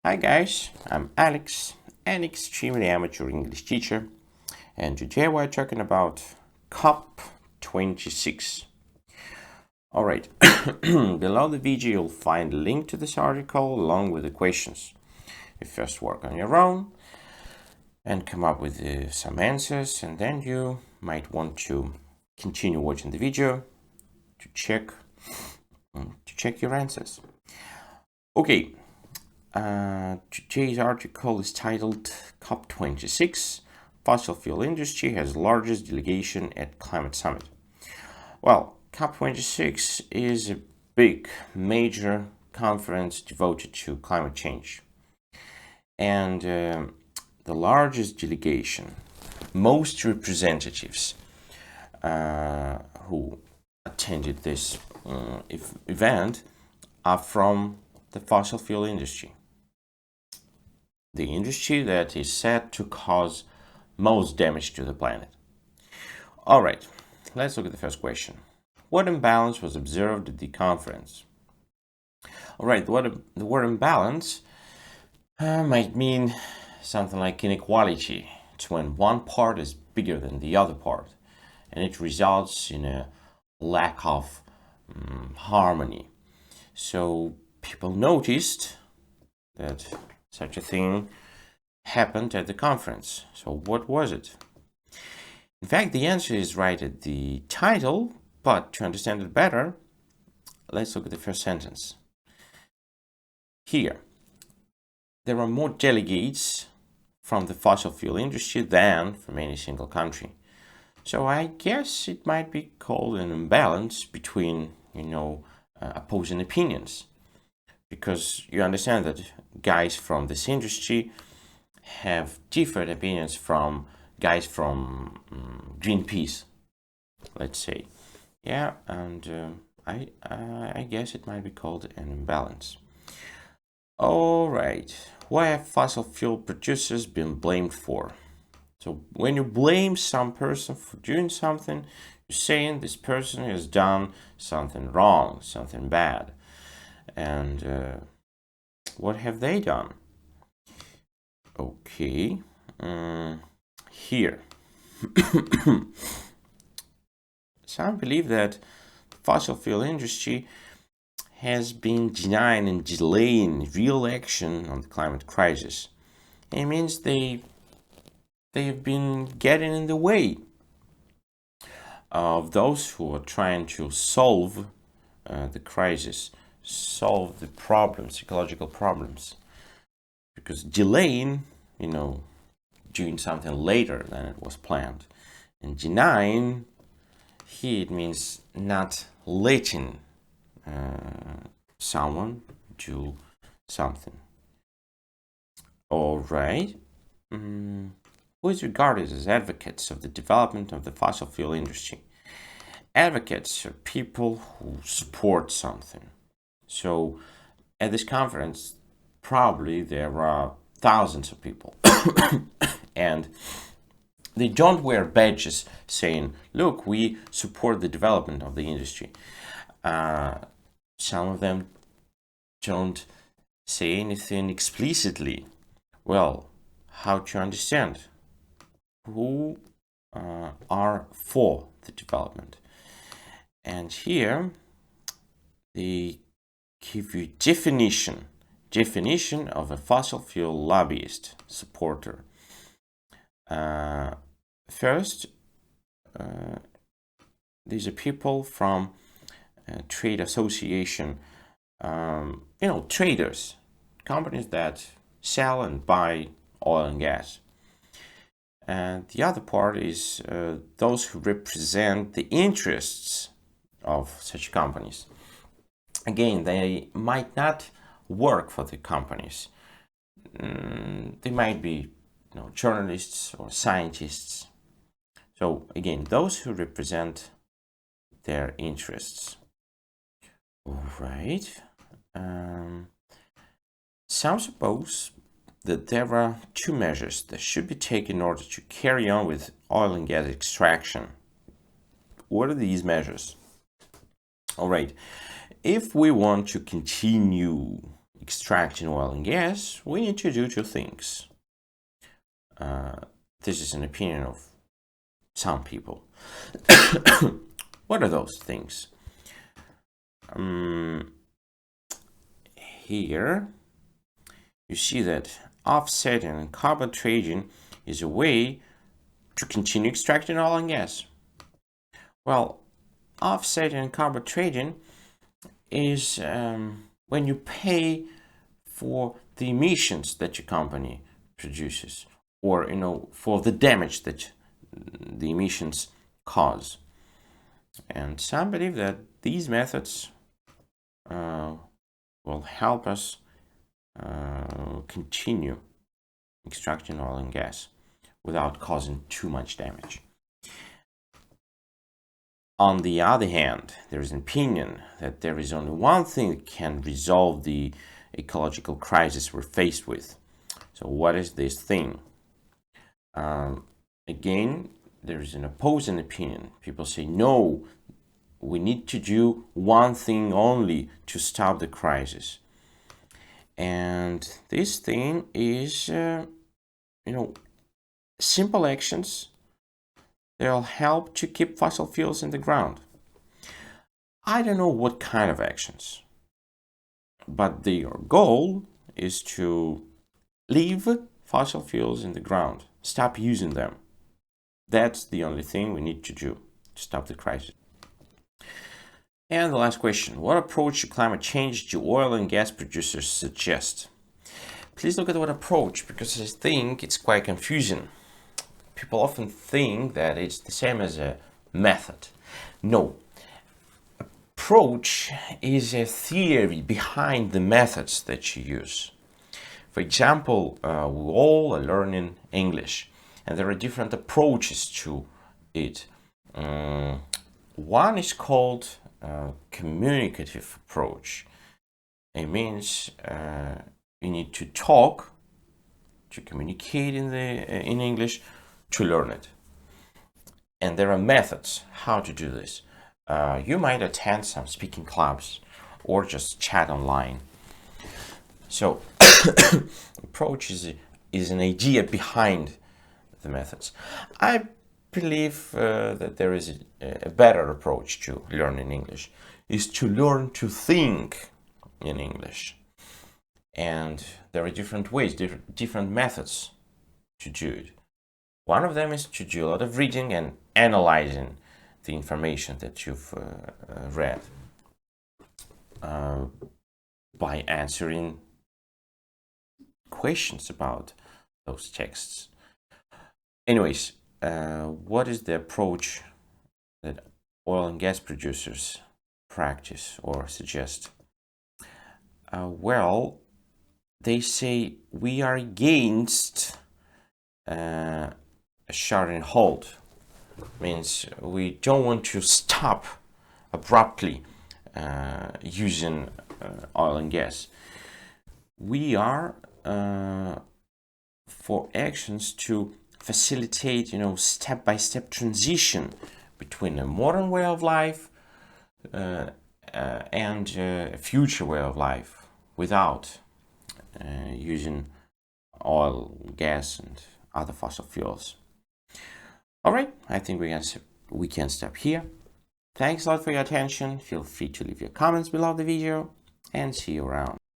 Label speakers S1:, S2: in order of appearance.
S1: Hi guys, I'm Alex, an extremely amateur English teacher, and today we're talking about COP26. Alright, below the video you'll find a link to this article along with the questions. You first work on your own and come up with some answers, and then you might want to continue watching the video to check your answers. Okay. Today's article is titled COP26, Fossil Fuel Industry has largest delegation at Climate Summit. Well, COP26 is a big, major conference devoted to climate change. And the largest delegation, most representatives who attended this event are from the fossil fuel industry. The industry that is said to cause most damage to the planet. Alright, let's look at the first question. What imbalance was observed at the conference? Alright, the word imbalance might mean something like inequality. It's when one part is bigger than the other part, and it results in a lack of harmony. So people noticed that such a thing happened at the conference. So what was it? In fact, the answer is right at the title, but to understand it better, let's look at the first sentence. Here, there are more delegates from the fossil fuel industry than from any single country. So I guess it might be called an imbalance between, opposing opinions. Because you understand that guys from this industry have different opinions from guys from Greenpeace, let's say. Yeah, and I guess it might be called an imbalance. All right, why have fossil fuel producers been blamed for? So when you blame some person for doing something, you're saying this person has done something wrong, something bad. And what have they done? Okay, here. Some believe that the fossil fuel industry has been denying and delaying real action on the climate crisis. It means they have been getting in the way of those who are trying to solve the crisis, solve the problems, ecological problems. Because delaying, doing something later than it was planned. And denying, here it means not letting someone do something. All right. Who is regarded as advocates of the development of the fossil fuel industry? Advocates are people who support something. So at this conference, probably there are thousands of people. And they don't wear badges saying, look, we support the development of the industry. Some of them don't say anything explicitly. Well, how to understand? Who are for the development? And here they give you definition of a fossil fuel lobbyist supporter. First, these are people from trade association, traders, companies that sell and buy oil and gas. And the other part is those who represent the interests of such companies. Again, they might not work for the companies. They might be journalists or scientists. So again, those who represent their interests. All right. Some suppose that there are two measures that should be taken in order to carry on with oil and gas extraction. What are these measures? All right. If we want to continue, extracting oil and gas, we need to do two things. This is an opinion of some people. What are those things? Here you see that offsetting and carbon trading is a way to continue extracting oil and gas. Well, offsetting and carbon trading is when you pay for the emissions that your company produces, or for the damage that the emissions cause. And some believe that these methods will help us continue extracting oil and gas without causing too much damage. On the other hand, there is an opinion that there is only one thing that can resolve the ecological crisis we're faced with. So what is this thing? Again, there is an opposing opinion. People say, no, we need to do one thing only to stop the crisis. And this thing is, simple actions that'll help to keep fossil fuels in the ground. I don't know what kind of actions, but their goal is to leave fossil fuels in the ground, stop using them. That's the only thing we need to do to stop the crisis. And the last question, what approach to climate change do oil and gas producers suggest? Please look at what approach, because I think it's quite confusing. People often think that it's the same as a method. No. Approach is a theory behind the methods that you use. For example, we all are learning English, and there are different approaches to it. One is called communicative approach. It means you need to talk, to communicate in English, to learn it. And there are methods how to do this. You might attend some speaking clubs or just chat online. So approach is an idea behind the methods. I believe that there is a better approach to learning English, is to learn to think in English. And there are different ways, different methods to do it. One of them is to do a lot of reading and analyzing the information that you've read by answering questions about those texts. Anyways, what is the approach that oil and gas producers practice or suggest? Well, they say we are against a shut and hold. Means we don't want to stop abruptly using oil and gas. We are for actions to facilitate, step-by-step transition between a modern way of life and a future way of life without using oil, gas, and other fossil fuels. All right, I think we can stop here. Thanks a lot for your attention. Feel free to leave your comments below the video, and see you around.